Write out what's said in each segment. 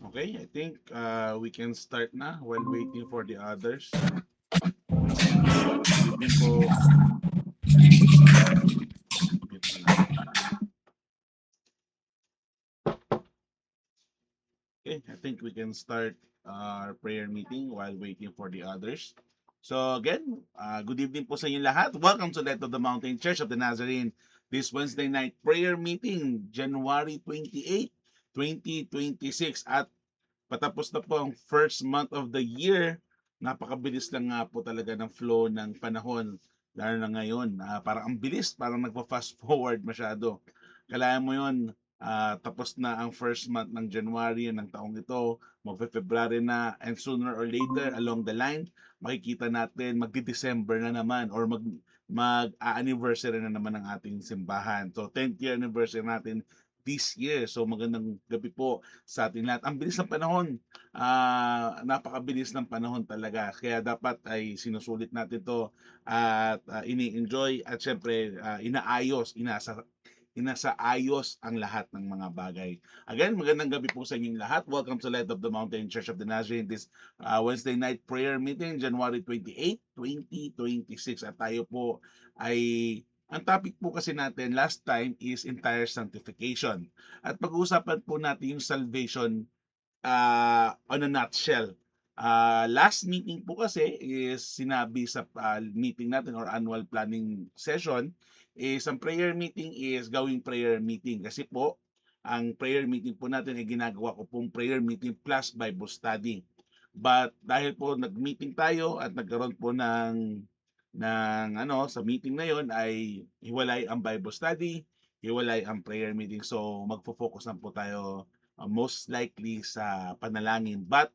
Okay, I think we can start na while waiting for the others. Good evening po. Mute ko lang. Okay, I think we can start our prayer meeting while waiting for the others. So again, good evening po sa inyo lahat. Welcome to Light of the Mountain Church of the Nazarene. This Wednesday night prayer meeting, January 28, 2026. At patapos na po ang first month of the year. Napakabilis lang nga po talaga ng flow ng panahon. Lalo na ngayon, parang ang bilis, parang nagpa-fast forward masyado. Kailangan mo yon, tapos na ang first month ng January ng taong ito, magpe-February na, and sooner or later along the line, makikita natin magdi-December na naman or mag-anniversary na naman ng ating simbahan. So 10th year anniversary natin this year. So magandang gabi po sa ating lahat. Ang bilis ng panahon. Napakabilis ng panahon talaga. Kaya dapat ay sinusulit natin 'to at ini-enjoy at syempre inasaayos ang lahat ng mga bagay. Again, magandang gabi po sa inyong lahat. Welcome to Light of the Mountain Church of the Nazarene this Wednesday night prayer meeting, January 28, 2026. At tayo po ay ang topic po kasi natin last time is entire sanctification. At pag-uusapan po natin yung salvation on a nutshell. Last meeting po kasi is sinabi sa meeting natin or annual planning session is ang prayer meeting is gawing prayer meeting kasi po ang prayer meeting po natin ay ginagawa ko pong prayer meeting plus Bible study. But dahil po nag-meeting tayo at nagkaroon po ng sa meeting na yon ay hiwalay ang Bible study, hiwalay ang prayer meeting. So magfo-focus lang po tayo most likely sa panalangin. But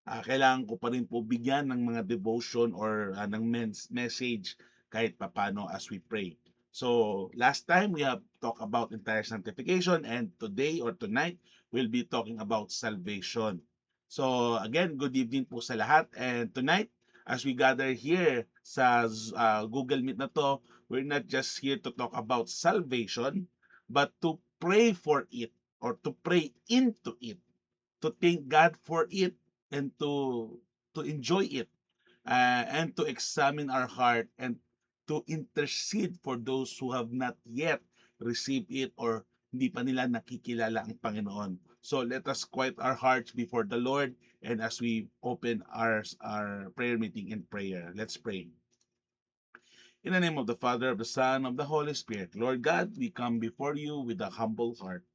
kailangan ko pa rin po bigyan ng mga devotion or ng message kahit papano as we pray. So last time we have talked about entire sanctification and today or tonight we'll be talking about salvation. So again, good evening po sa lahat, and tonight as we gather here sa Google Meet na to, we're not just here to talk about salvation but to pray for it or to pray into it, to thank God for it, and to enjoy it, and to examine our heart and to intercede for those who have not yet received it or hindi pa nila nakikilala ang Panginoon. So let us quiet our hearts before the Lord, and as we open our prayer meeting in prayer, let's pray. In the name of the Father, of the Son, of the Holy Spirit, Lord God, we come before you with a humble heart.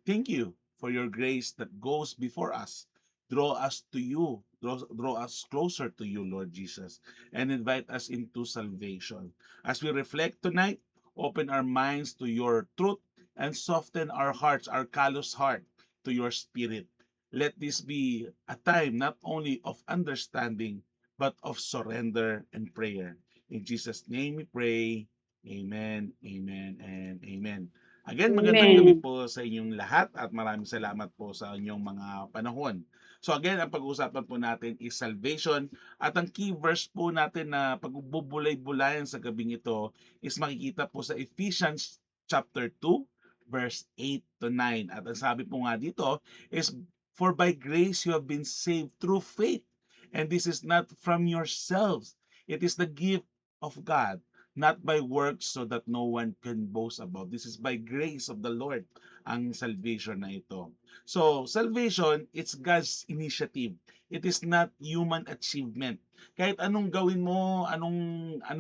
Thank you for your grace that goes before us. Draw us to you, draw us closer to you, Lord Jesus, and invite us into salvation. As we reflect tonight, open our minds to your truth and soften our hearts, our callous heart, to your spirit. Let this be a time not only of understanding, but of surrender and prayer. In Jesus' name we pray. Amen, amen, and amen. Again, magandang gabi Amen. po sa inyong lahat at maraming salamat po sa inyong mga panahon. So again, ang pag-uusapan po natin is salvation, at ang key verse po natin na pagbubulay-bulayan sa gabing ito is makikita po sa Ephesians chapter 2 verse 8 to 9. At ang sabi po nga dito is, "For by grace you have been saved through faith, and this is not from yourselves. It is the gift of God, not by works, so that no one can boast about." This is by grace of the Lord, ang salvation na ito. So, salvation, it's God's initiative. It is not human achievement. Kahit anong gawin mo, ano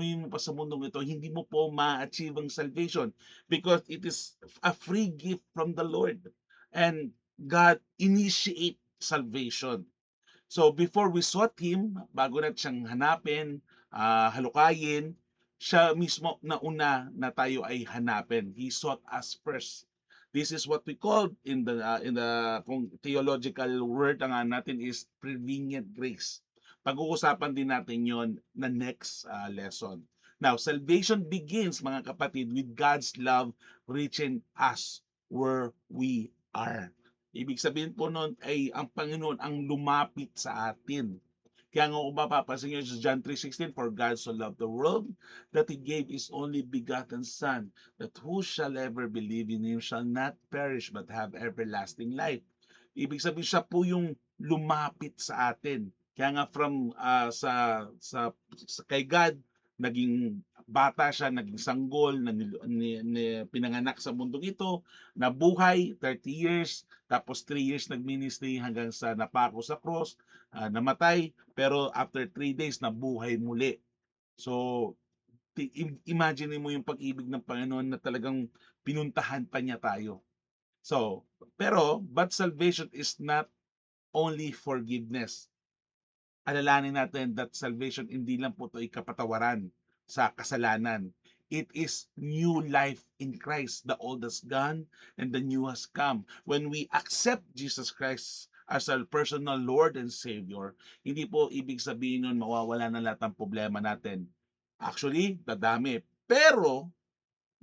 yung pa sa mundong ito, hindi mo po ma-achieve ang salvation because it is a free gift from the Lord. And God initiate salvation. So before we sought Him, bago natin siyang hanapin, halukayin, siya mismo na una na tayo ay hanapin. He sought us first. This is what we call in the kung theological word nga natin is prevenient grace. Pag-uusapan din natin yon na next lesson. Now, salvation begins, mga kapatid, with God's love reaching us where we are. Ibig sabihin po nun ay ang Panginoon ang lumapit sa atin. Kaya nga kung mapapansin nyo sa John 3:16, "For God so loved the world that He gave His only begotten Son, that who shall ever believe in Him shall not perish but have everlasting life." Ibig sabihin siya po yung lumapit sa atin. Kaya nga from sa kay God naging bata siya, naging sanggol, pinanganak sa mundong ito, nabuhay 30 years, tapos 3 years nagministry hanggang sa napako sa cross, namatay, pero after 3 days nabuhay muli. So, imagine mo yung pag-ibig ng Panginoon na talagang pinuntahan pa niya tayo. So, but salvation is not only forgiveness. Alalahanin natin that salvation hindi lang po ito ay kapatawaran sa kasalanan. It is new life in Christ. The old has gone and the new has come. When we accept Jesus Christ as our personal Lord and Savior, hindi po ibig sabihin nun mawawala na lahat ng problema natin. Actually, dadami. Pero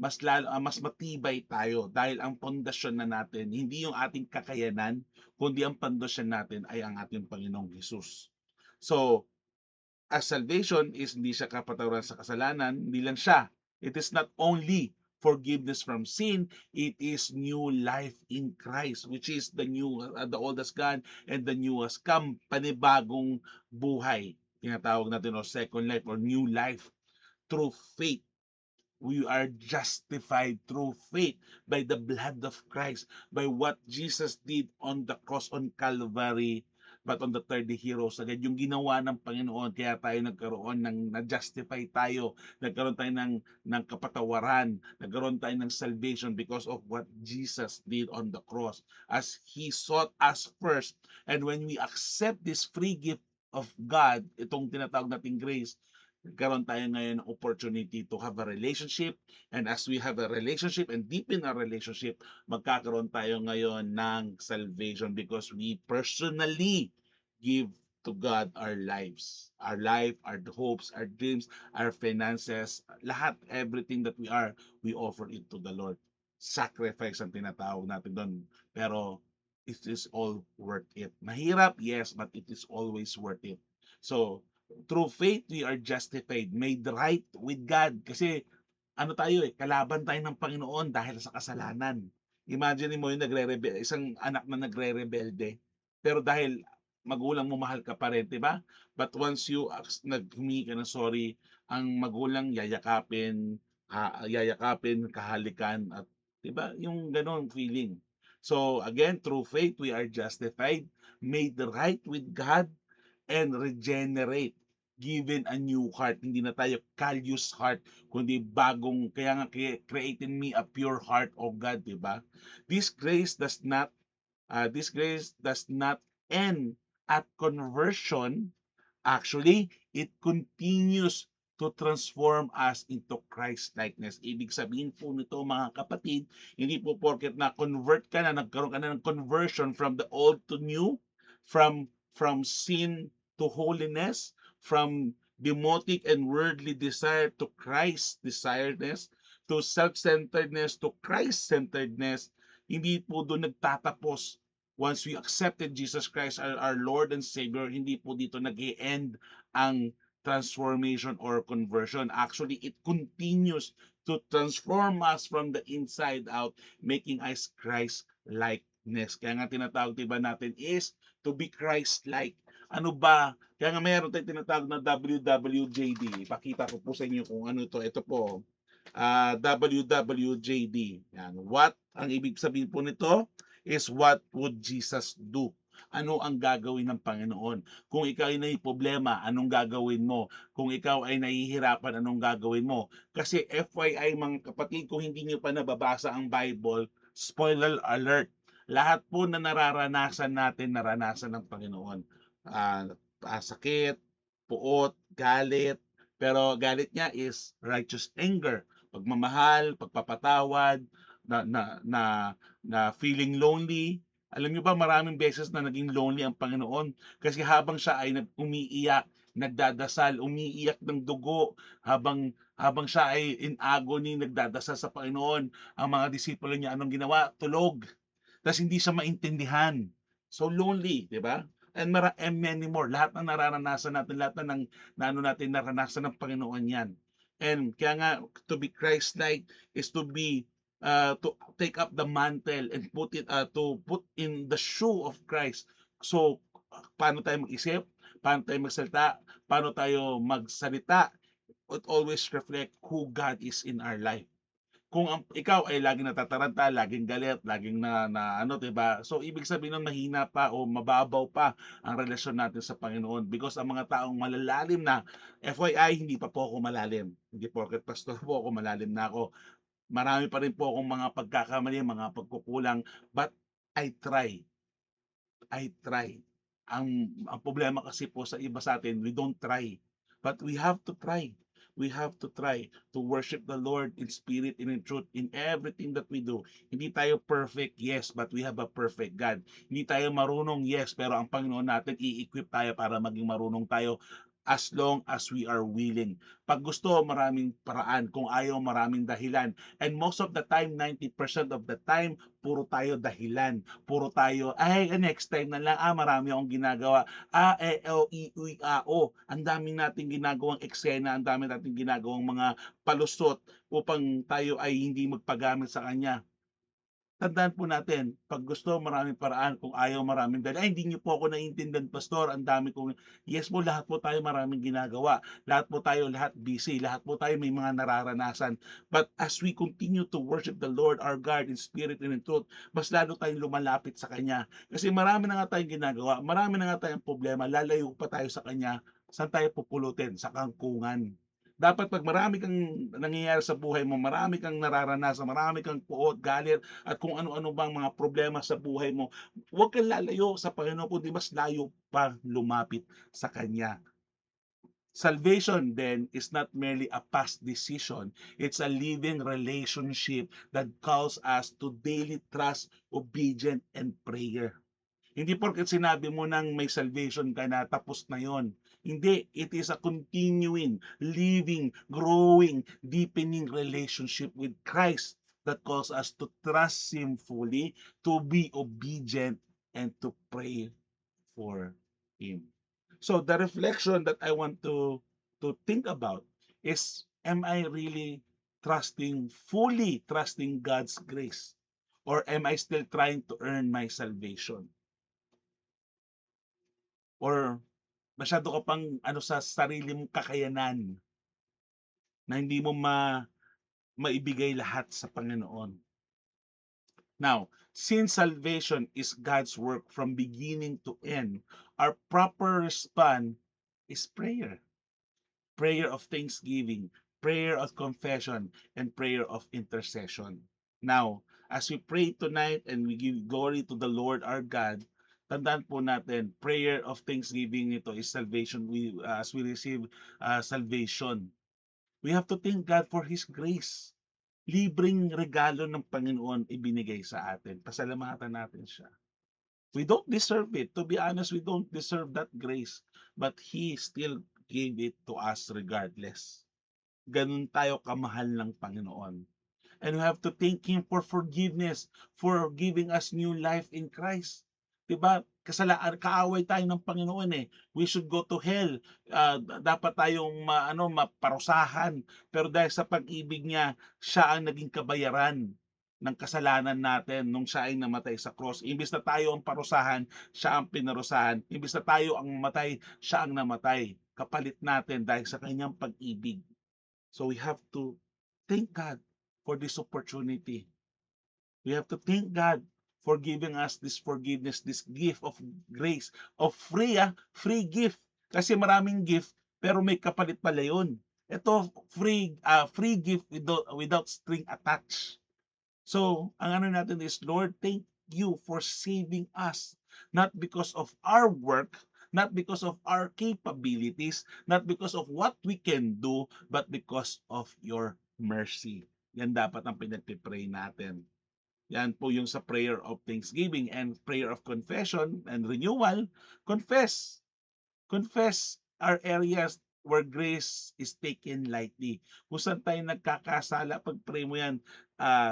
mas matibay tayo dahil ang pundasyon na natin hindi yung ating kakayanan, kundi ang pundasyon natin ay ang ating Panginoong Hesus. So, as salvation is hindi siya kapatawaran sa kasalanan, hindi lang siya. It is not only forgiveness from sin, it is new life in Christ, which is the old has gone and the new has come, panibagong buhay. Tinatawag natin o second life or new life through faith. We are justified through faith by the blood of Christ, by what Jesus did on the cross on Calvary, but on the third day he rose again. Yung ginawa ng Panginoon, kaya tayo nagkaroon na-justify tayo, nagkaroon tayo ng kapatawaran, nagkaroon tayo ng salvation because of what Jesus did on the cross. As He sought us first, and when we accept this free gift of God, itong tinatawag nating grace, nagkaroon tayo ngayon ng opportunity to have a relationship, and as we have a relationship and deepen our relationship, magkakaroon tayo ngayon ng salvation because we personally give to God our lives, our life, our hopes, our dreams, our finances, lahat, everything that we offer it to the Lord. Sacrifice ang tinatawag natin doon, pero it is all worth it. Mahirap, yes, but it is always worth it. So, through faith, we are justified, made right with God. Kasi, tayo kalaban tayo ng Panginoon dahil sa kasalanan. Imagine mo yung isang anak na nagre-rebelde. Pero dahil magulang mo, mahal ka pa rin, di ba? But once you naghumingi ka ng sorry, ang magulang yayakapin, kahalikan, at di ba? Yung ganong feeling. So, again, through faith, we are justified, made right with God, and regenerate, given a new heart. Hindi na tayo callous heart, kundi bagong, kaya nga create in me a pure heart of God, di ba? This grace does not end at conversion. Actually, it continues to transform us into Christ likeness. Ibig sabihin po nito, mga kapatid, hindi po porket na convert ka na, nagkaroon ka na ng conversion from the old to new, from sin to holiness, from demotic and worldly desire to Christ desiredness, to self-centeredness to Christ-centeredness. Hindi po doon nagtatapos. Once we accepted Jesus Christ our Lord and Savior, hindi po dito nag-e-end ang transformation or conversion. Actually, it continues to transform us from the inside out, making us Christ-likeness. Kaya nga tinatawag diba natin is to be Christ-like. Ano ba? Kaya nga mayroon tayong tinatawag na WWJD. Ipakita ko po sa inyo kung ano ito. Ito po, WWJD. Yan. What? Ang ibig sabihin po nito is what would Jesus do? Ano ang gagawin ng Panginoon? Kung ikaw ay may problema, anong gagawin mo? Kung ikaw ay nahihirapan, anong gagawin mo? Kasi FYI mga kapatid, kung hindi niyo pa nababasa ang Bible, spoiler alert, lahat po na nararanasan natin, naranasan ng Panginoon. Sakit, puot, galit, pero galit niya is righteous anger, pagmamahal, pagpapatawad, na feeling lonely. Alam niyo ba, maraming beses na naging lonely ang Panginoon kasi habang siya ay umiiyak, nagdadasal, umiiyak ng dugo, habang siya ay in agony, nagdadasal sa Panginoon, ang mga disipulo niya anong ginawa? Tulog. Tapos hindi siya maintindihan. So lonely, di ba? And many more. Lahat ng nararanasan natin, lahat na natin naranasan ng Panginoon yan. And kaya nga, to be Christ-like is to be to take up the mantle and to put in the shoe of Christ. So, paano tayo mag-isip, paano tayo magsalita, paano tayo magsalita, it always reflect who God is in our life. Kung ikaw ay laging natataranta, laging galit, laging na ano, 'di ba? So ibig sabihin nun mahina pa o mababaw pa ang relasyon natin sa Panginoon, because ang mga taong malalalim na, FYI, hindi pa po ako malalim. Hindi porket pastor po ako, malalim na ako. Marami pa rin po akong mga pagkakamali, mga pagkukulang, but I try. I try. Ang problema kasi po sa iba sa atin, we don't try. But we have to try. We have to try to worship the Lord in spirit and in truth in everything that we do. Hindi tayo perfect, yes, but we have a perfect God. Hindi tayo marunong, yes, pero ang Panginoon natin i-equip tayo para maging marunong tayo, as long as we are willing. Pag gusto, maraming paraan. Kung ayaw, maraming dahilan. And most of the time, 90% of the time, puro tayo dahilan. Puro tayo, ay, next time na lang, marami akong ginagawa. O, I, uy, o. Ang daming nating ginagawang eksena, ang daming nating ginagawang mga palusot upang tayo ay hindi magpagamit sa Kanya. Tandaan po natin, 'pag gusto maraming paraan, kung ayaw maraming dahilan. "Ay, hindi niyo po ako naiintindihan, pastor, ang dami kong." Yes po, lahat po tayo maraming ginagawa. Lahat po tayo, lahat busy, lahat po tayo may mga nararanasan. But as we continue to worship the Lord our God in spirit and in truth, mas lalo tayong lumalapit sa Kanya. Kasi marami na nga tayong ginagawa, marami na nga tayong problema, lalayo pa tayo sa Kanya, saan tayo pupulutin? Sa kangkungan. Dapat 'pag marami kang nangyayari sa buhay mo, marami kang nararanasan, marami kang puot, galit, at kung ano-ano bang mga problema sa buhay mo, huwag kang lalayo sa Panginoon, kundi mas layo pa lumapit sa Kanya. Salvation then is not merely a past decision, it's a living relationship that calls us to daily trust, obedience, and prayer. Hindi porket sinabi mo nang may salvation ka na tapos na yon. Hindi, it is a continuing, living, growing, deepening relationship with Christ that calls us to trust Him fully, to be obedient, and to pray for Him. So the reflection that I want to think about is, am I really fully trusting God's grace? Or am I still trying to earn my salvation? Or masyado ka pang ano sa sarili mong kakayanan na hindi mo maibigay lahat sa Panginoon. Now, since salvation is God's work from beginning to end, our proper response is prayer. Prayer of thanksgiving, prayer of confession, and prayer of intercession. Now, as we pray tonight and we give glory to the Lord our God, tandaan po natin, prayer of thanksgiving nito is salvation. As we receive salvation, we have to thank God for His grace. Libreng regalo ng Panginoon ibinigay sa atin. Pasalamatan natin siya. We don't deserve it. To be honest, we don't deserve that grace. But He still gave it to us regardless. Ganun tayo kamahal ng Panginoon. And we have to thank Him for forgiveness, for giving us new life in Christ. Diba? Kaaway tayo ng Panginoon eh. We should go to hell. Dapat tayong maparusahan. Pero dahil sa pag-ibig niya, siya ang naging kabayaran ng kasalanan natin nung siya ay namatay sa cross. Imbis na tayo ang parusahan, siya ang pinarusahan. Imbis na tayo ang mamatay, siya ang namatay. Kapalit natin dahil sa kanyang pag-ibig. So we have to thank God for this opportunity. We have to thank God for giving us this forgiveness, this gift of grace, of free gift. Kasi maraming gift, pero may kapalit pala yun. Ito, free gift without string attached. So, ang ano natin is, Lord, thank you for saving us. Not because of our work, not because of our capabilities, not because of what we can do, but because of your mercy. Yan dapat ang pinagpipray natin. Yan po yung sa prayer of thanksgiving and prayer of confession and renewal. Confess. Confess our areas where grace is taken lightly. Kung saan tayo nagkakasala, pag pray mo yan,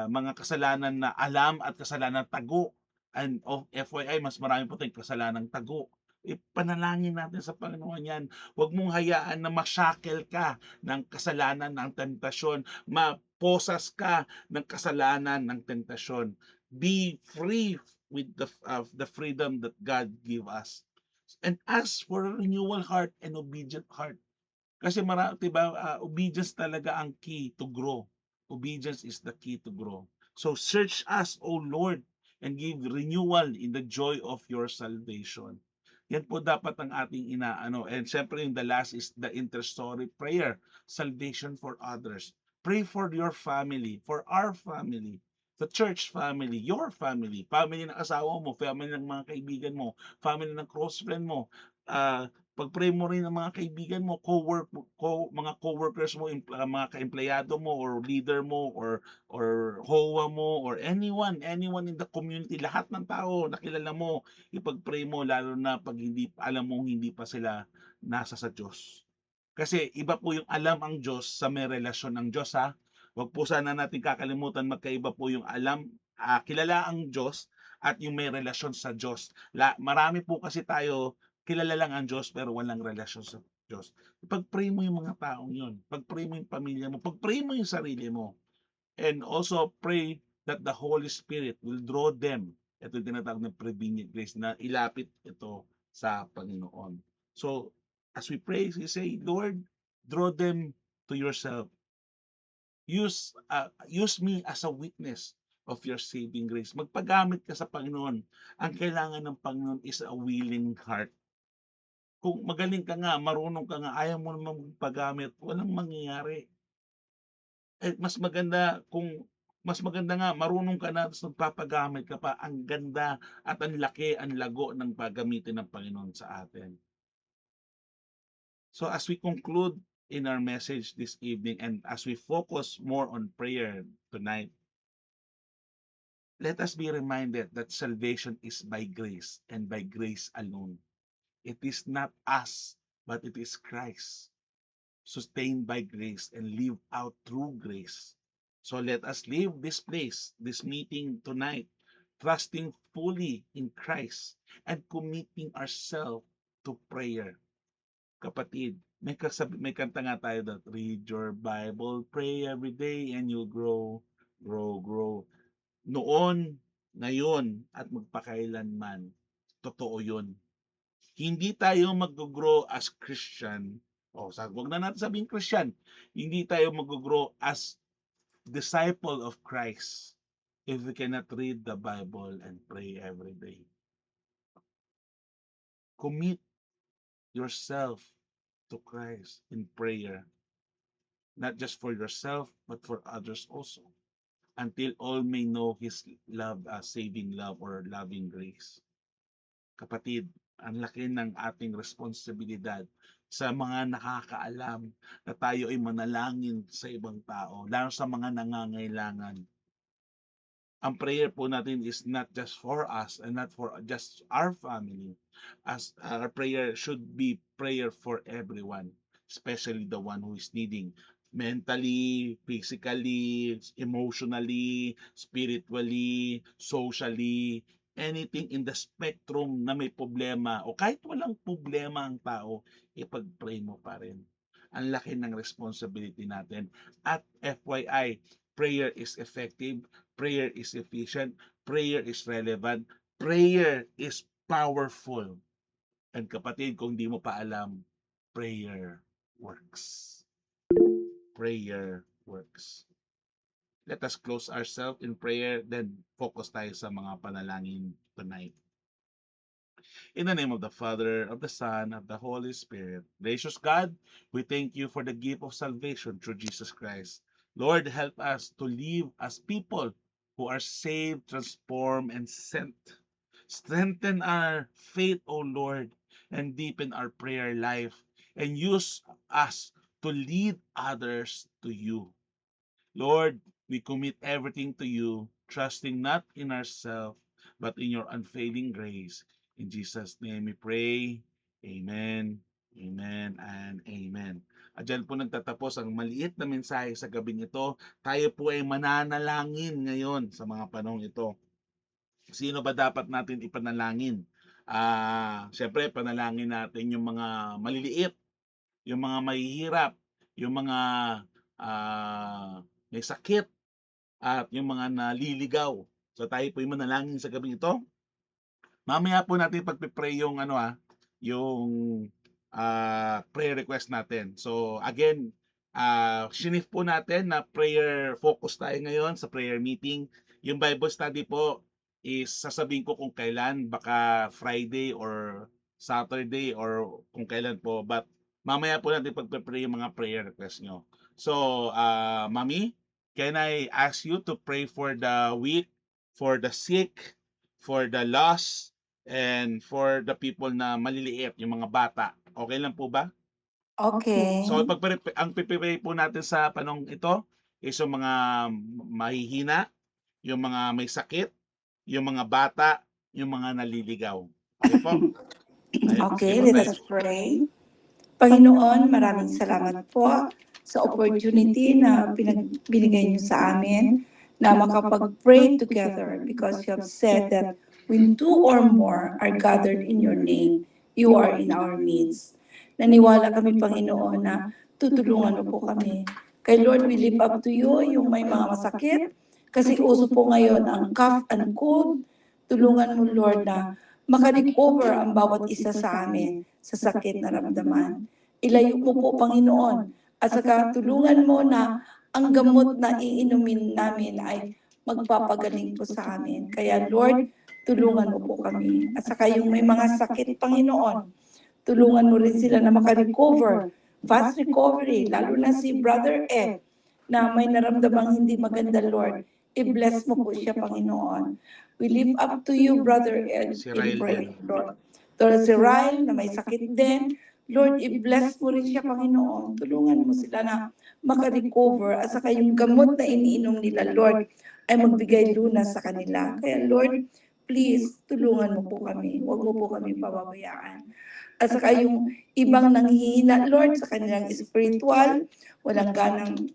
mga kasalanan na alam at kasalanan tago. And FYI, mas marami po tayong kasalanan tago. Ipanalangin natin sa Panginoon yan. Huwag mong hayaan na mashackle ka ng kasalanan, ng temptasyon, posas ka ng kasalanan, ng tentasyon. Be free with the freedom that God give us. And ask for a renewal heart and obedient heart. Kasi 'di ba, obedience talaga ang key to grow. Obedience is the key to grow. So search us, O Lord, and give renewal in the joy of your salvation. Yan po dapat ang ating inaano. And siyempre yung the last is the intercessory prayer, salvation for others. Pray for your family, for our family, the church family, your family, family ng asawa mo, family ng mga kaibigan mo, family ng close friend mo, ah, pag-pray mo rin ang mga kaibigan mo, mga coworkers mo, mga kaempleyado mo or leader mo or HOA mo or anyone in the community, lahat ng tao na kilala mo, ipag-pray mo lalo na 'pag hindi alam mong hindi pa sila nasa sa Diyos. Kasi iba po yung alam ang Diyos sa may relasyon ng Diyos, ha. Wag po sana natin kakalimutan magkaiba po yung kilala ang Diyos at yung may relasyon sa Diyos. Marami po kasi tayo kilala lang ang Diyos pero walang relasyon sa Diyos. Pag-pray mo yung mga taong yun, pag-pray mo yung pamilya mo, pag-pray mo yung sarili mo, and also pray that the Holy Spirit will draw them. Ito yung tinatawag na prevenient grace na ilapit ito sa Panginoon. So, as we pray, we say, Lord, draw them to yourself. Use me as a witness of your saving grace. Magpagamit ka sa Panginoon. Ang kailangan ng Panginoon is a willing heart. Kung magaling ka nga, marunong ka nga, ayaw mo namang magpagamit, walang mangyayari. Mas maganda nga marunong ka na tapos nagpapagamit ka pa, ang ganda at ang laki, ang lago ng paggamitin ng Panginoon sa atin. So as we conclude in our message this evening and as we focus more on prayer tonight, let us be reminded that salvation is by grace and by grace alone. It is not us, but it is Christ, sustained by grace and live out through grace. So let us leave this place, this meeting tonight, trusting fully in Christ and committing ourselves to prayer. Kapatid, may kanta nga tayo that read your Bible, pray every day, and you'll grow, grow, grow. Noon, ngayon, at magpakailanman, totoo yun. Hindi tayo mag-grow as Christian, wag na natin sabihin Christian, hindi tayo mag-grow as disciple of Christ if we cannot read the Bible and pray every day. Commit yourself to Christ in prayer, not just for yourself, but for others also, until all may know His love, saving love or loving grace. Kapatid, ang laki ng ating responsibilidad sa mga nakakaalam na tayo ay manalangin sa ibang tao, lalo sa mga nangangailangan. Ang prayer po natin is not just for us and not for just our family. As our prayer should be prayer for everyone, especially the one who is needing mentally, physically, emotionally, spiritually, socially, anything in the spectrum na may problema o kahit walang problema ang tao, ipag-pray mo pa rin. Ang laki ng responsibility natin. At FYI, prayer is effective, prayer is efficient, prayer is relevant, prayer is powerful. And kapatid, kung di mo pa alam, prayer works. Prayer works. Let us close ourselves in prayer, then focus tayo sa mga panalangin tonight. In the name of the Father, of the Son, of the Holy Spirit. Gracious God, we thank you for the gift of salvation through Jesus Christ. Lord, help us to live as people who are saved, transformed, and sent. Strengthen our faith, O Lord, and deepen our prayer life, and use us to lead others to you. Lord, we commit everything to you, trusting not in ourselves, but in your unfailing grace. In Jesus' name we pray. Amen, amen, and amen. At dyan po nagtatapos ang maliit na mensahe sa gabing ito. Tayo po ay mananalangin ngayon sa mga panahong ito. Sino ba dapat natin ipanalangin? Siyempre, panalangin natin yung mga maliliit, yung mga mahihirap, yung mga ah, may sakit, at yung mga naliligaw. So tayo po'y manalangin sa gabing ito. Mamaya po natin pagpe-pray yung yung prayer request natin. So again, shinif po natin na prayer focus tayo ngayon sa prayer meeting. Yung Bible study po is sasabihin ko kung kailan, baka Friday or Saturday or kung kailan po. But mamaya po natin pagpe-pray yung mga prayer request nyo. So, Mami, can I ask you to pray for the weak, for the sick, for the lost, and for the people na maliliit, yung mga bata? Okay lang po ba? Okay. So ang pipipray po natin sa panong ito is yung mga mahihina, yung mga may sakit, yung mga bata, yung mga naliligaw. Okay po? Okay, let us pray. Panginoon, maraming salamat po sa opportunity na binigay niyo sa amin na makapag-pray together because you have said that when two or more are gathered in your name, you are in our midst. Naniwala kami, Panginoon, na tutulungan mo po kami. Kay Lord, we lift up to you yung may mga masakit kasi uso po ngayon ang cough and cold. Tulungan mo, Lord, na makarecover ang bawat isa sa amin sa sakit na ramdaman. Ilayo mo po, Panginoon, at saka tulungan mo na ang gamot na iinumin namin ay magpapagaling po sa amin. Kaya Lord, tulungan mo po kami. At saka yung may mga sakit, Panginoon, tulungan mo rin sila na makarecover, fast recovery, lalo na si Brother Ed, na may naramdamang hindi maganda, Lord. I-bless mo po siya, Panginoon. We lift up to you, Brother Ed, Si in Ryle prayer, din. Lord. Lord, si Ryle na may sakit din, Lord, i-bless mo rin siya, Panginoon. Tulungan mo sila na makarecover at saka yung gamot na iniinom nila, Lord, ay magbigay lunas sa kanila. Kaya, Lord, please, tulungan mo po kami. Huwag mo po kami pababayaan. At saka yung ibang nanghihina, Lord, sa kanilang spiritual, walang ganang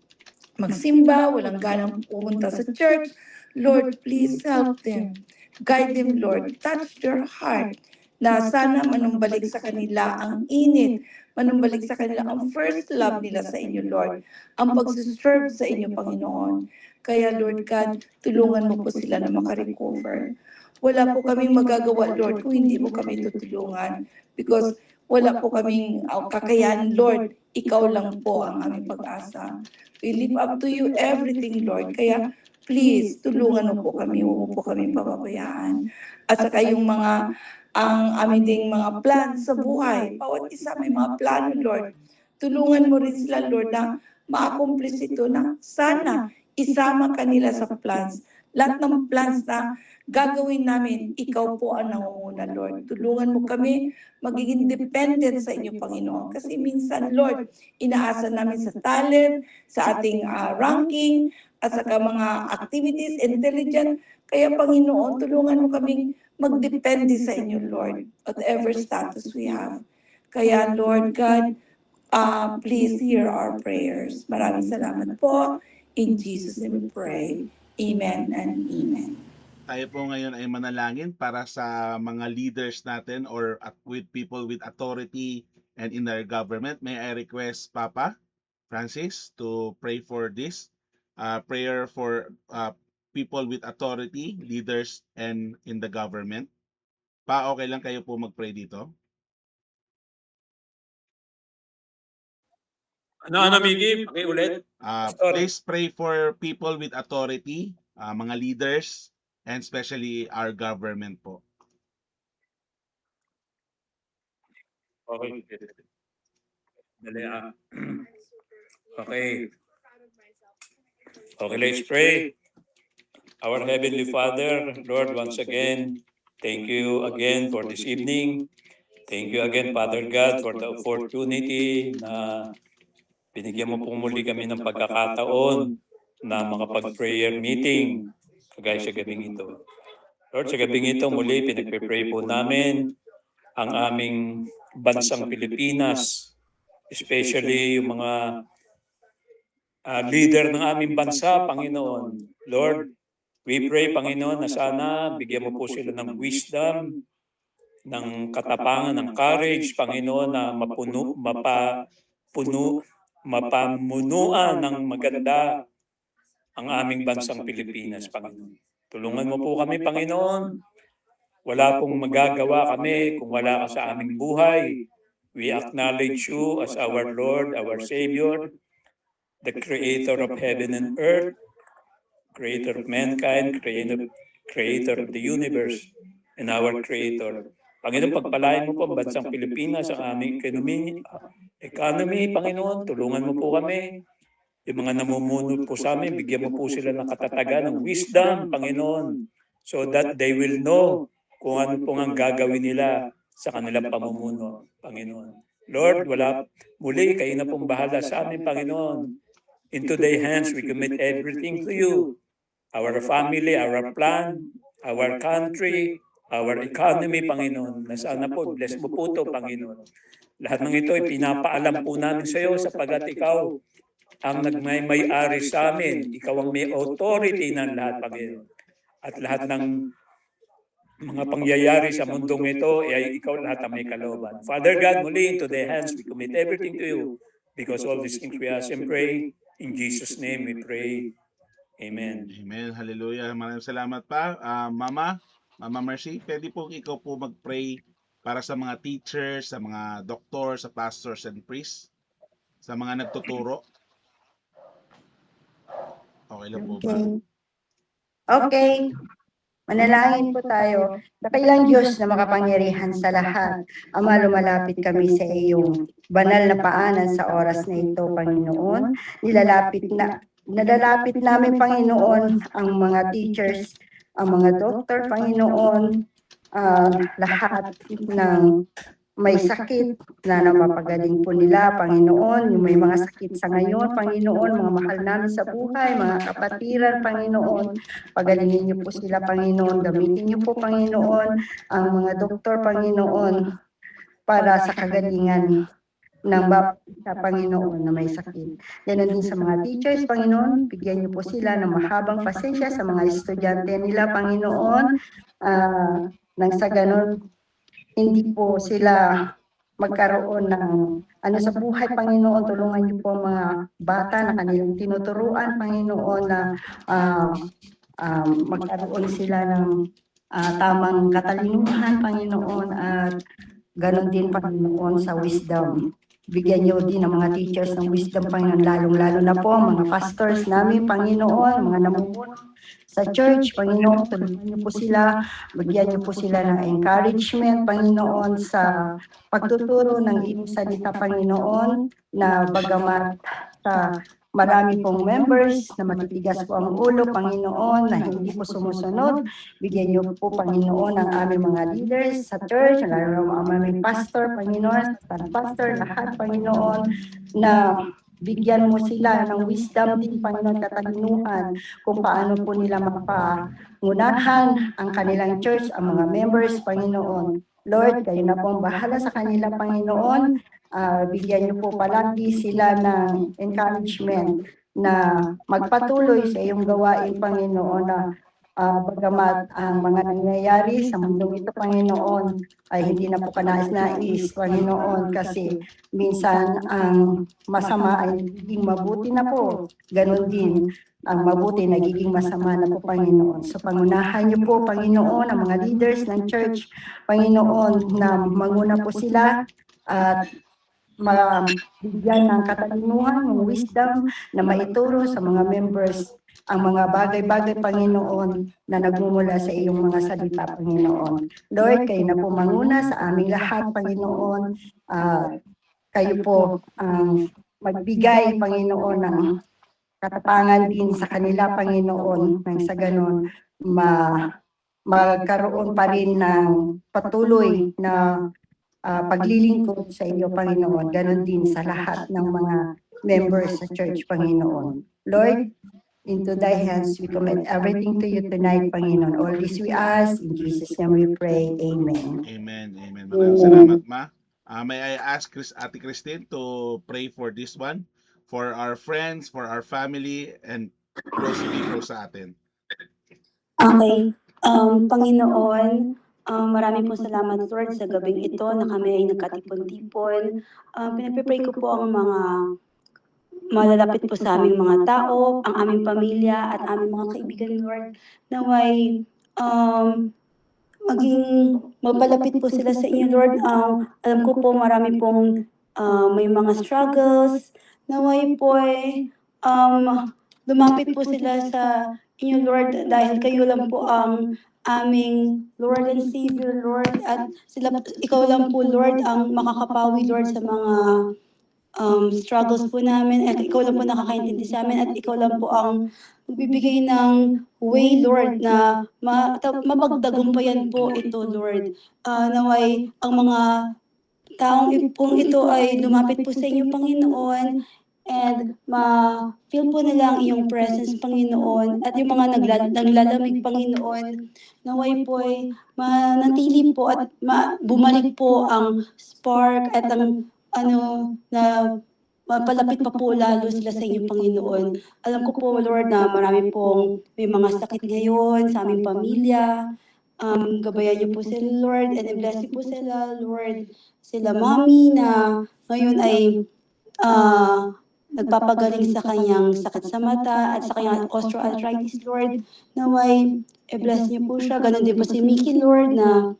magsimba, walang ganang pumunta sa church. Lord, please help them. Guide them, Lord. Touch their heart na sana manumbalik sa kanila ang init, manumbalik sa kanila ang first love nila sa inyo, Lord. Ang pagsiserve sa inyo, Panginoon. Kaya, Lord God, tulungan mo po sila na makarecover. Wala po kaming magagawa, Lord, kung hindi mo kami tutulungan. Because wala po kaming kakayahan, Lord. Ikaw lang po ang aming pag-asa. We lift up to you everything, Lord. Kaya, please, tulungan mo po kami. Huwag mo po kami pababayaan. At saka yung ang amin ding mga plans sa buhay. Bawat isa may mga plano, Lord. Tulungan mo rin sila, Lord, na ma-accomplish ito na sana isama kanila sa plans. Lahat ng plans na gagawin namin, ikaw po ang nangunguna, Lord. Tulungan mo kami magiging dependent sa inyo, Panginoon. Kasi minsan, Lord, inaasa namin sa talent, sa ating ranking, at saka mga activities, intelligent. Kaya, Panginoon, tulungan mo kaming magdepende sa inyo, Lord, whatever status we have. Kaya, Lord God, please hear our prayers. Maraming salamat po. In Jesus' name we pray. Amen and amen. Tayo po ngayon ay manalangin para sa mga leaders natin or with people with authority and in their government. May I request Papa Francis to pray for this prayer for people with authority, leaders, and in the government. Pa, okay lang kayo po mag-pray dito? Ano, Miggy? Ulit. Please pray for people with authority, mga leaders, and especially our government po. Okay. Dali Okay. Okay, let's pray. Our Heavenly Father, Lord, once again, thank you again for this evening. Thank you again, Father God, for the opportunity na binigyan mo pong muli kami ng pagkakataon na makapag-prayer meeting kagaya sa gabing ito. Lord, sa gabing ito muli pinagpe-pray po namin ang aming bansang Pilipinas, especially yung mga leader ng aming bansa, Panginoon. Lord, we pray, Panginoon, na sana bigyan mo po sila ng wisdom, ng katapangan, ng courage, Panginoon, na mapamunuan ng maganda ang aming bansang Pilipinas, Panginoon. Tulungan mo po kami, Panginoon. Wala pong magagawa kami kung wala ka sa aming buhay. We acknowledge you as our Lord, our Savior, the Creator of heaven and earth, Creator of mankind, Creator of the universe, and our Creator. Panginoon, pagpalain mo po ang bansang Pilipinas, ang aming economy, Panginoon. Tulungan mo po kami. Yung mga namumuno po sa amin, bigyan mo po sila ng katatagan, ng wisdom, Panginoon, so that they will know kung ano pong ang gagawin nila sa kanilang pamumuno, Panginoon. Lord, muli, kayo na pong bahala sa amin, Panginoon. Into thy hands we commit everything to you. Our family, our plan, our country, our economy, Panginoon. Na sana po, bless mo po ito, Panginoon. Lahat ng ito ay pinapaalam po namin sa iyo sapagat ikaw ang nagmay-ari sa amin. Ikaw ang may authority ng lahat, Panginoon. At lahat ng mga pangyayari sa mundong ito, ay ikaw lahat ang may kalooban. Father God, muli into thy hands, we commit everything to you. Because all these things we ask and pray. In Jesus' name we pray. Amen. Amen. Hallelujah. Maraming salamat pa. Mama Mercy, pwede po ikaw po mag-pray para sa mga teachers, sa mga doctors, sa pastors and priests, sa mga nagtuturo. Okay lang po ba? Okay. Manalangin po tayo. Dakilang Diyos na makapangyarihan sa lahat, Ama, lumalapit kami sa iyong banal na paanan sa oras na ito, Panginoon. Nalalapit namin, Panginoon, ang mga teachers, ang mga doktor, Panginoon, lahat ng may sakit na mapagaling po nila, Panginoon, yung may mga sakit sa ngayon, Panginoon, mga mahal namin sa buhay, mga kapatiran, Panginoon, pagalingin niyo po sila, Panginoon, gamitin niyo po, Panginoon, ang mga doktor, Panginoon, para sa kagalingan ng sa Panginoon na may sakit. Ganon din sa mga teachers, Panginoon, bigyan niyo po sila ng mahabang pasensya sa mga estudyante nila, Panginoon, nang sa ganon, hindi po sila magkaroon ng ano sa buhay, Panginoon. Tulungan niyo po ang mga bata na kanilang tinuturuan, Panginoon, na magkaroon sila ng tamang katalinuhan, Panginoon, at ganon din, Panginoon, sa wisdom. Bigyan niyo din ang mga teachers ng wisdom, Panginoon, lalong-lalo na po ang mga pastors namin, Panginoon, mga namumuno sa church, Panginoon, tulungan niyo po sila, bigyan niyo po sila ng encouragement, Panginoon, sa pagtuturo ng iyong salita, Panginoon, na bagamat sa marami pong members na matitigas po ang ulo, Panginoon, na hindi po sumusunod, bigyan niyo po, Panginoon, ang aming mga leaders sa church, lalo ang aming pastor, Panginoon, pastor, lahat, Panginoon, na bigyan mo sila ng wisdom din, Panginoon, katalinuhan, kung paano po nila mapangunahan ang kanilang church, ang mga members, Panginoon. Lord, kayo na po ang bahala sa kanila, Panginoon. Bigyan niyo po palagi sila ng encouragement na magpatuloy sa iyong gawain, Panginoon, na bagamat ang mga nangyayari sa mundong ito, Panginoon, ay hindi na po kanais-nais, Panginoon, kasi minsan ang masama ay nagiging mabuti na po. Ganon din, ang mabuti nagiging masama na po, Panginoon. So pangunahan niyo po, Panginoon, ang mga leaders ng church, Panginoon, na manguna po sila at mabigyan ng katalinuhan, ng wisdom na maituro sa mga members ang mga bagay-bagay, Panginoon, na nagmumula sa iyong mga salita, Panginoon. Lord, kayo na po manguna sa aming lahat, Panginoon. Kayo po ang magbigay, Panginoon, ng katapangan din sa kanila, Panginoon, nang sa ganon, magkaroon pa rin ng patuloy na paglilingkod sa iyo, Panginoon. Ganon din sa lahat ng mga members sa church, Panginoon. Lord, into thy hands we commit everything to you tonight, Panginoon. All this we ask, in Jesus' name we pray. Amen. Amen. Amen. Maraming salamat, Ma. May I ask Ate Christine to pray for this one, for our friends, for our family, and close people sa atin. Okay. Panginoon, marami po salamat, Lord, sa gabing ito na kami ay nagkatipon-tipon. Pinagpipray ko po ang mga malalapit po sa aming mga tao, ang aming pamilya at aming mga kaibigan, Lord. Naway maging mapalapit po sila sa inyo, Lord. Alam ko po marami pong may mga struggles. Naway po lumapit po sila sa inyo, Lord, dahil kayo lang po ang aming Lord and Savior, Lord. At ikaw lang po, Lord, ang makakapawi, Lord, sa mga struggles po namin. At ikaw lang po nakakaintindi sa amin. At ikaw lang po ang magbibigay ng way, Lord, na mapagtagumpayan po ito, Lord. Naway ang mga taong pong ito ay lumapit po sa inyo, Panginoon, and ma-feel po nila ang iyong presence, Panginoon, at yung mga naglalamig, Panginoon, naway po ay manatili po at bumalik po ang spark at ang na mapalapit pa po lalo sila sa inyo, Panginoon. Alam ko po, Lord, na marami pong may mga sakit ngayon sa aming pamilya. Gabayan niyo po sila, Lord, and bless niyo po sila, Lord. Sila Mami na ngayon ay nagpapagaling sa kanyang sakit sa mata at sa kanyang osteoarthritis, Lord. Naway, bless niyo po siya. Ganon din po si Mickey, Lord, na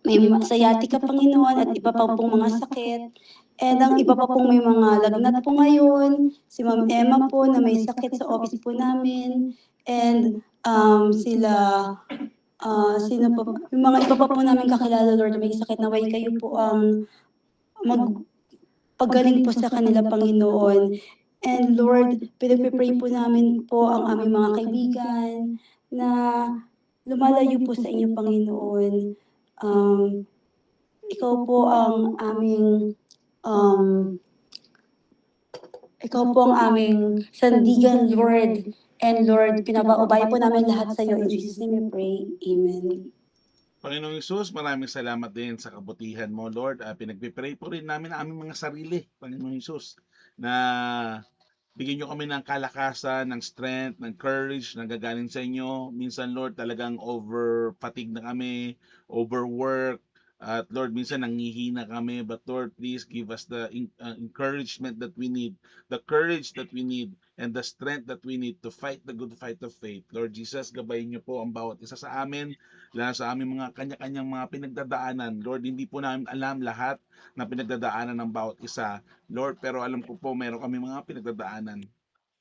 may sciatica, Panginoon, at iba pa pong mga sakit. And ang iba pa pong may mga lagnat po ngayon. Si Ma'am Emma po na may sakit sa office po namin. And sino po, yung mga iba pa po namin kakilala, Lord, na may sakit, naway kayo po ang magpagaling po sa kanila, Panginoon. And Lord, pinagpipray po namin po ang aming mga kaibigan na lumalayo po sa inyo, Panginoon. Ikaw po ang aming sandigan, Lord. And Lord, pinabaubaya po namin lahat sa iyo. In Jesus' name we pray. Amen. Panginoong Hesus, maraming salamat din sa kabutihan mo, Lord. Pinagpipray po rin namin ang aming mga sarili, Panginoong Hesus, na bigyan nyo kami ng kalakasan, ng strength, ng courage na gagaling sa inyo. Minsan, Lord, talagang over-fatigue na kami, overwork. At Lord, minsan nanghihina kami. But Lord, please give us the encouragement that we need, the courage that we need, and the strength that we need to fight the good fight of faith. Lord Jesus, gabayin niyo po ang bawat isa sa amin, lalo sa aming mga kanya-kanyang mga pinagdadaanan. Lord, hindi po namin alam lahat na pinagdadaanan ng bawat isa. Lord, pero alam ko po meron kami mga pinagdadaanan.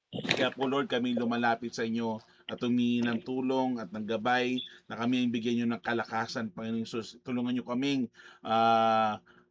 Kaya po Lord, kami lumalapit sa inyo at humingi ng tulong at ng gabay na kami ang bigyan nyo ng kalakasan, Panginoon Hesus. Tulungan nyo kaming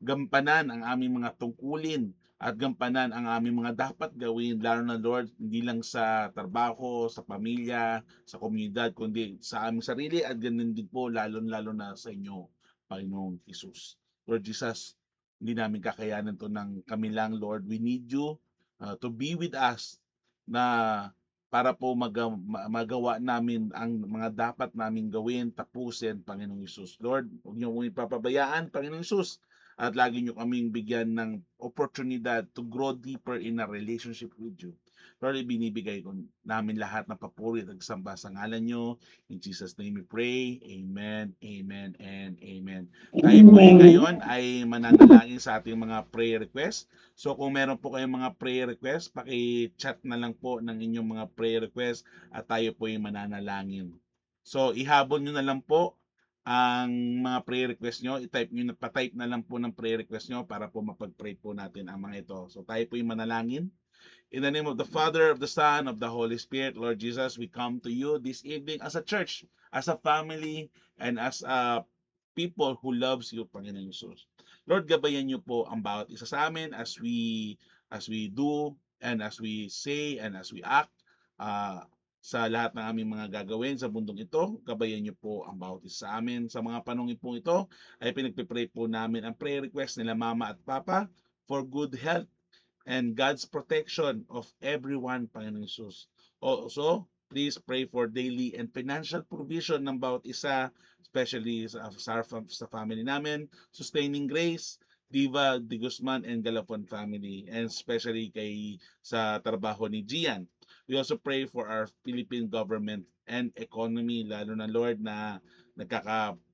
gampanan ang aming mga tungkulin at gampanan ang aming mga dapat gawin, lalo na Lord, hindi lang sa trabaho, sa pamilya, sa komunidad, kundi sa aming sarili at ganun din po lalo na sa inyo, Panginoong Hesus. Lord Jesus, hindi namin kakayanan to ng kami lang, Lord. We need you to be with us na para po magawa namin ang mga dapat namin gawin, tapusin, Panginoong Hesus. Lord, huwag niyo kong ipapabayaan, Panginoong Hesus, at lagi niyo kaming bigyan ng oportunidad to grow deeper in a relationship with you. Lord, ibinibigay ko namin lahat ng papuri at samba sa ngalan niyo. In Jesus' name we pray. Amen, amen, and amen. Tayo po ngayon ay mananalangin sa ating mga prayer requests. So kung meron po kayong mga prayer requests, paki-chat na lang po ng inyong mga prayer requests at tayo po ay mananalangin. So ihabol nyo na lang po ang mga prayer request nyo. Pa-type na lang po ng prayer request nyo para po mapag-pray po natin ang mga ito. So tayo po ay manalangin. In the name of the Father, of the Son, of the Holy Spirit, Lord Jesus, we come to you this evening as a church, as a family, and as a people who loves you, Panginoon Jesus. Lord, gabayan niyo po ang bawat isa sa amin as we do and as we say and as we act sa lahat ng aming mga gagawin sa mundong ito. Gabayan niyo po ang bawat isa sa amin. Sa mga panungin po ito ay pinagpipray po namin ang prayer request nila Mama at Papa for good health and God's protection of everyone, Panginoon Jesus. Also, please pray for daily and financial provision ng bawat isa, especially sa family namin, Sustaining Grace, Diva De Guzman, and Galapon family, and especially sa trabaho ni Gian. We also pray for our Philippine government and economy, lalo na Lord na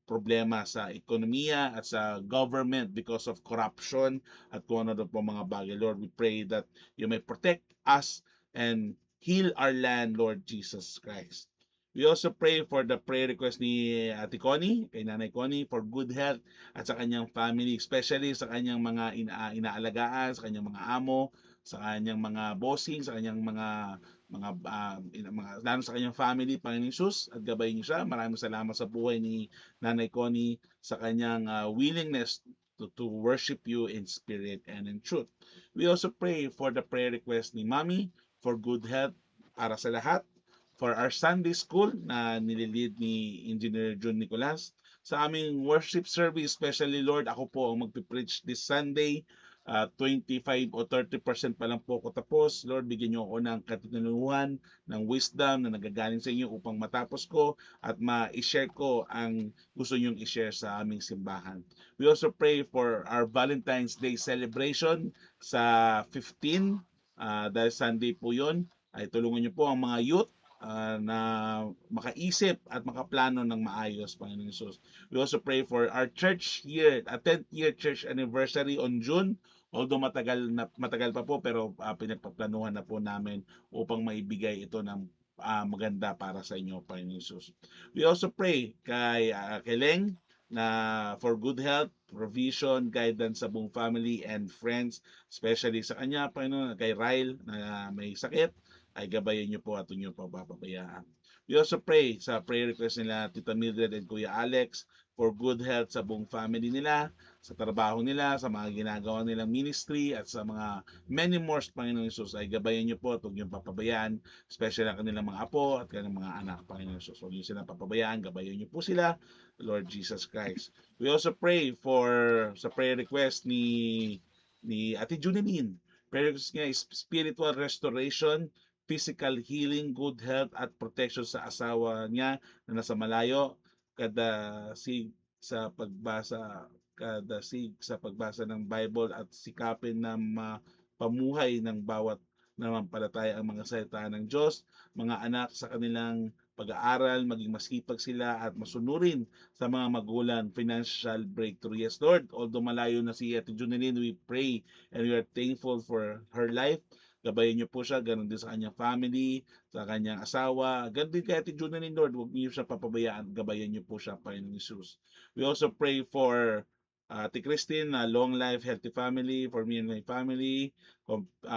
problema sa ekonomiya at sa government because of corruption at kung ano po mga bagay. Lord, we pray that you may protect us and heal our land, Lord Jesus Christ. We also pray for the prayer request ni Ate Connie, kay Nanay Connie, for good health at sa kanyang family, especially sa kanyang mga inaalagaan, sa kanyang mga amo, sa kanyang mga bossing, sa kanyang lalo sa kanyang family, Panginoon Jesus, at gabayin niyo siya. Maraming salamat sa buhay ni Nanay Connie sa kanyang willingness to worship you in spirit and in truth. We also pray for the prayer request ni Mommy for good health para sa lahat, for our Sunday school na nililid ni Engineer Jun Nicolas, sa aming worship service, especially Lord, ako po ang magpipreach this Sunday. 25 o 30% pa lang po ako tapos. Lord, bigyan niyo ako ng katinunuhan, ng wisdom na nagagaling sa inyo upang matapos ko at ma-share ko ang gusto niyong i-share sa aming simbahan. We also pray for our Valentine's Day celebration sa 15, dahil Sunday po yun. Ay tulungan niyo po ang mga youth na makaisip at makaplano ng maayos, Panginoon Jesus. We also pray for our church year, 10th year church anniversary on June. Although matagal pa po, pero pinagpaplanuhan na po namin upang maibigay ito ng maganda para sa inyo, Panginoon Jesus. We also pray kay Leng na for good health, provision, guidance sa buong family and friends, especially sa kanya, Panginoon, kay Ryle na may sakit, ay gabayan niyo po at niyo po papabayaan. We also pray sa prayer request nila Tita Mildred and Kuya Alex for good health sa buong family nila, sa trabaho nila, sa mga ginagawa nilang ministry at sa mga many more, Panginoon Jesus, ay gabayan niyo po at huwag niyo papabayaan, especially ang kanilang mga apo at kanilang mga anak, Panginoon Jesus. Huwag niyo sila papabayaan, gabayan niyo po sila, Lord Jesus Christ. We also pray for sa prayer request ni Ate Junilin. Prayer request niya is spiritual restoration, physical healing, good health at protection sa asawa niya na nasa malayo, kada sig sa pagbasa ng Bible at sikapin na mapamuhay ng bawat nanampalataya ang mga salita ng Diyos, mga anak sa kanilang pag-aaral, maging masipag sila at masunurin sa mga magulang, financial breakthrough. Yes, Lord, although malayo na si Ate Junilin, we pray and we are thankful for her life. Gabayan niyo po siya, ganun din sa kanyang family, sa kanyang asawa. Ganun din kay Ate Junilin, Lord, huwag niyo siya papabayaan. Gabayan niyo po siya, Panginoon Jesus. We also pray for Ate Christine, long life, healthy family, for me and my family,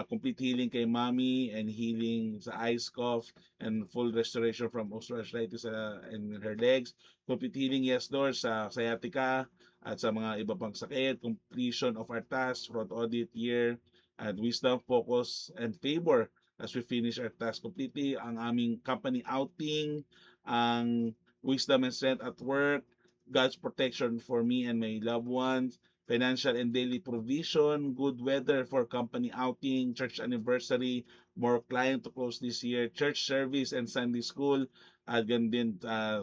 complete healing kay Mommy and healing sa eyes, cough, and full restoration from osteoarthritis in her legs. Complete healing, yes, Lord, sa sciatica at sa mga iba pang sakit, completion of our task, fraud audit year, and wisdom, focus, and favor as we finish our task completely. Ang aming company outing, ang wisdom and strength at work, God's protection for me and my loved ones, financial and daily provision, good weather for company outing, church anniversary, more client to close this year, church service and Sunday school, at ganun din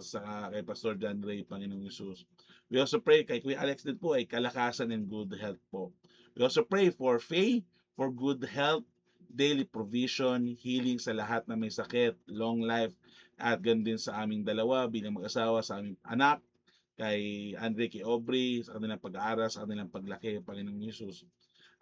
sa kay Pastor John Ray, Panginoong Jesus. We also pray kay Kuya Alex din po ay kalakasan and good health po. We also pray for Faye, for good health, daily provision, healing sa lahat na may sakit, long life, at ganun din sa aming dalawa bilang mag-asawa, sa aming anak, kay Andre, kay Aubrey, sa kanilang pag-aaral, sa kanilang paglaki, Panginoong Jesus.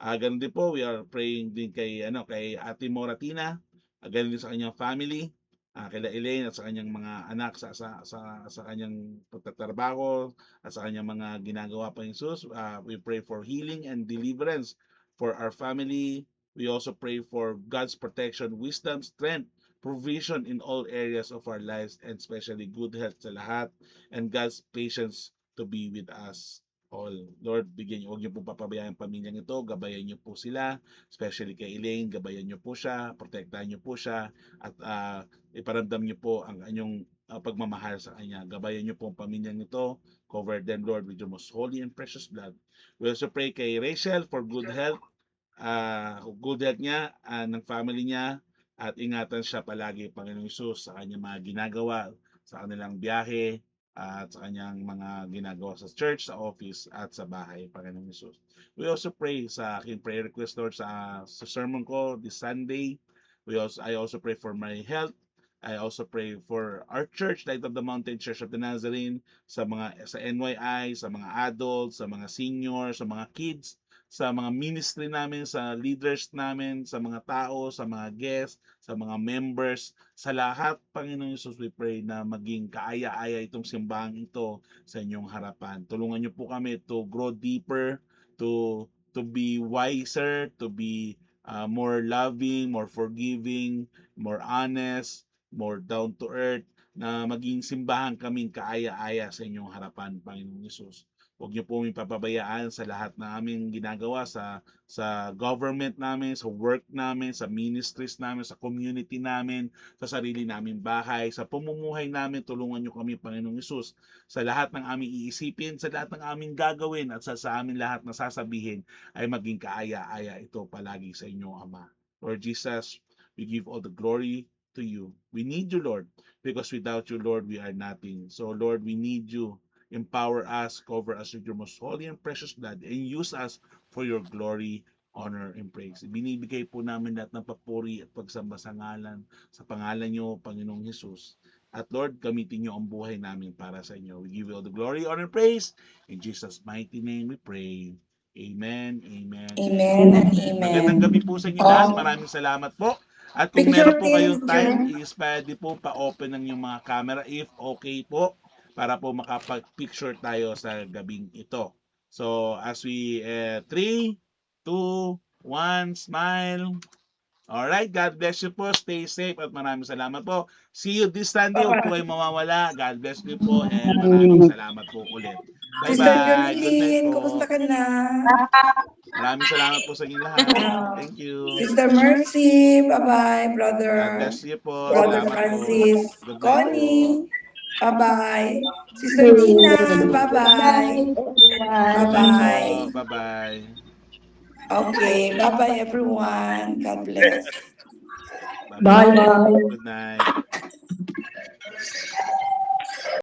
Ganun din po, we are praying din kay Ate Moratina, ganun din sa kanyang family, kay Elaine at sa kanyang mga anak sa kanyang pagtatrabaho at sa kanyang mga ginagawa, Panginoong Jesus. We pray for healing and deliverance for our family. We also pray for God's protection, wisdom, strength, provision in all areas of our lives, and especially good health sa lahat, and God's patience to be with us all. Lord, bigyan niyo, huwag niyo po papabayaan ang pamilyang ito, gabayan niyo po sila, especially kay Elaine, gabayan niyo po siya, protektahan niyo po siya, at iparamdam niyo po ang inyong pagmamahal sa kanya. Gabayan niyo po ang pamilyang ito, cover them, Lord, with your most holy and precious blood. We also pray kay Rachel for good health, niya, ng family niya, at ingatan siya palagi, Panginoong Jesus, sa kanyang mga ginagawa, sa kanilang biyahe, at sa kanyang mga ginagawa sa church, sa office, at sa bahay, Panginoong Jesus. We also pray sa aking prayer request, Lord, sa sermon ko this Sunday. I also pray for my health, I also pray for our church, Light of the Mountain Church of the Nazarene, sa NYI, sa mga adults, sa mga seniors, sa mga kids, sa mga ministry namin, sa leaders namin, sa mga tao, sa mga guests, sa mga members, sa lahat, Panginoon Jesus, we pray na maging kaaya-aya itong simbahang ito sa inyong harapan. Tulungan niyo po kami to grow deeper, to be wiser, to be more loving, more forgiving, more honest, more down to earth, na maging simbahan kaming kaaya-aya sa inyong harapan, Panginoong Yesus. Huwag niyo po papabayaan sa lahat na aming ginagawa sa government namin, sa work namin, sa ministries namin, sa community namin, sa sarili naming bahay, sa pamumuhay namin. Tulungan niyo kami, Panginoong Yesus, sa lahat ng aming iisipin, sa lahat ng aming gagawin, at sa amin lahat na sasabihin ay maging kaaya-aya ito palagi sa inyong Ama. Lord Jesus, we give all the glory to you. We need you, Lord, because without you, Lord, we are nothing. So, Lord, we need you. Empower us, cover us with your most holy and precious blood, and use us for your glory, honor, and praise. Binibigay po namin lahat ng papuri at pagsamba sa pangalan niyo, Panginoong Jesus. At Lord, gamitin niyo ang buhay namin para sa inyo. We give you all the glory, honor, and praise. In Jesus' mighty name we pray. Amen, amen, Amen and Magandang gabi amen. po sa inyo lahat. Oh, Maraming salamat po. At kung picture meron po kayong picture. time, is pwede po pa-open ng yung mga camera if okay po, para po makapag-picture tayo sa gabing ito. So, as we 3, 2, 1, smile. Alright, God bless you po. Stay safe at maraming salamat po. See you this Sunday. Huwag po kayong mawawala. God bless you po and maraming salamat po ulit. Sister Bye-bye. Good night Jonilyn, po. kumusta ka na? Maraming salamat po sa inyong lahat. Thank you. Sister Mercy, bye-bye, God brother. bless you po. Brother Salamat po. Francis. Good night po. Connie, bye-bye. Sister Dina, bye-bye. Everyone. Bye-bye. Po. Bye-bye. Okay, bye-bye everyone. God bless. Bye-bye. Bye-bye. Good night.